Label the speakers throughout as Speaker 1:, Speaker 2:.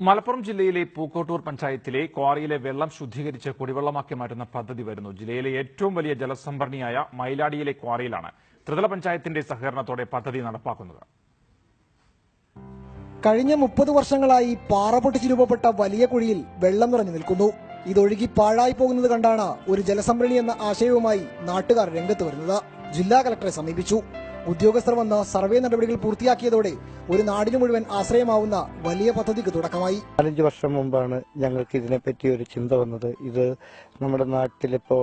Speaker 1: മലപ്പുറം ജില്ലയിലെ പൂക്കോട്ടൂർ പഞ്ചായത്തിലെ ക്വാറിയിലെ വെള്ളം ശുദ്ധീകരിച്ച് കുടിവെള്ളമാക്കി മാറ്റുന്ന പദ്ധതി വരുന്നു. ജില്ലയിലെ ഏറ്റവും വലിയ ജലസംഭരണിയായ മൈലാടിയിലെ ക്വാറിയിലാണ് ത്രിതല പഞ്ചായത്തിന്റെ സഹകരണത്തോടെ പദ്ധതി നടപ്പാക്കുന്നത്.
Speaker 2: കഴിഞ്ഞ 30 വർഷങ്ങളായി പാറ പൊട്ടിച്ച് രൂപപ്പെട്ട വലിയ കുഴിയിൽ വെള്ളം നിറഞ്ഞു നിൽക്കുന്നു. ഇതൊഴുകി പാഴായി പോകുന്നത് കണ്ടാണ് ഒരു ജലസംഭരണി എന്ന ആശയവുമായി നാട്ടുകാർ രംഗത്ത് വരുന്നത്. ജില്ലാ കലക്ടറെ സമീപിച്ചു. ഉദ്യോഗസ്ഥർ വന്ന് സർവേ നടപടികൾ പൂർത്തിയാക്കിയതോടെ ഒരു നാടിനു മുഴുവൻ ആശ്രയമാവുന്ന വലിയ പദ്ധതിക്ക് തുടക്കമായി.
Speaker 3: 5 വർഷം മുമ്പാണ് ഞങ്ങൾക്ക് ഇതിനെപ്പറ്റി ഒരു ചിന്ത വന്നത്. ഇത് നമ്മുടെ നാട്ടിലിപ്പോ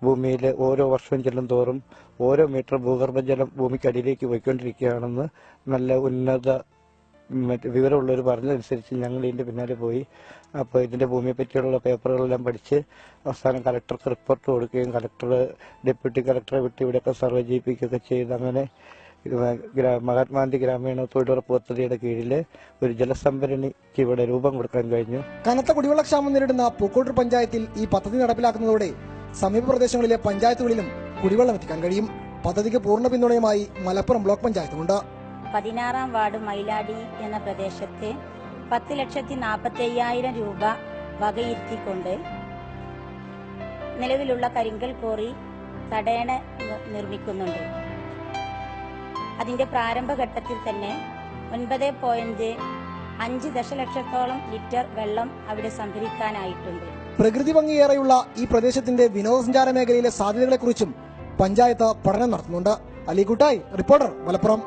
Speaker 3: ഭൂമിയിൽ ഓരോ വർഷവും ചെല്ലും തോറും ഓരോ മീറ്റർ ഭൂഗർഭജലം ഭൂമിക്കടിയിലേക്ക് പോയിക്കൊണ്ടിരിക്കുകയാണെന്ന് നല്ല ഉന്നത വിവരമുള്ളവർ പറഞ്ഞതനുസരിച്ച് ഞങ്ങൾ ഇതിന്റെ പിന്നാലെ പോയി. അപ്പോൾ ഇതിന്റെ ഭൂമിയെ പറ്റിയുള്ള പേപ്പറുകളെല്ലാം പഠിച്ച് അവസാനം കലക്ടർക്ക് റിപ്പോർട്ട് കൊടുക്കുകയും കലക്ടർ ഡെപ്യൂട്ടി കലക്ടറെ വിട്ട് ഇവിടെയൊക്കെ സർവേ ചെയ്യിപ്പിക്കുകയൊക്കെ ചെയ്ത് അങ്ങനെ മഹാത്മാഗാന്ധി ഗ്രാമീണ തൊഴിലുറപ്പ് പദ്ധതിയുടെ കീഴിൽ ഒരു ജലസംഭരണിക്ക് ഇവിടെ രൂപം കൊടുക്കാൻ കഴിഞ്ഞു.
Speaker 2: കനത്ത കുടിവെള്ളക്ഷാമം നേരിടുന്ന പൂക്കോട്ടൂർ പഞ്ചായത്തിൽ ഈ പദ്ധതി നടപ്പിലാക്കുന്നതോടെ സമീപ പ്രദേശങ്ങളിലെ പഞ്ചായത്തുകളിലും കുടിവെള്ളം എത്തിക്കാൻ കഴിയും. പദ്ധതിക്ക് പൂർണ്ണ പിന്തുണയുമായി മലപ്പുറം ബ്ലോക്ക് പഞ്ചായത്തുമുണ്ട്.
Speaker 4: 16-ാം വാർഡ് മൈലാടി എന്ന പ്രദേശത്ത് 10,45,000 രൂപ വകയിരുത്തിക്കൊണ്ട് നിലവിലുള്ള കരിങ്കൽ കോറി തടയണ നിർമ്മിക്കുന്നുണ്ട്. അതിന്റെ പ്രാരംഭഘട്ടത്തിൽ തന്നെ 9.5 ദശലക്ഷത്തോളം ലിറ്റർ വെള്ളം അവിടെ സംഭരിക്കാനായിട്ടുണ്ട്.
Speaker 2: പ്രകൃതി ഭംഗിയേറെയുള്ള ഈ പ്രദേശത്തിന്റെ വിനോദസഞ്ചാര മേഖലയിലെ സാധ്യതകളെക്കുറിച്ചും പഞ്ചായത്ത് പഠനം നടത്തുന്നുണ്ട്. അലികുട്ടായി, റിപ്പോർട്ടർ, മലപ്പുറം.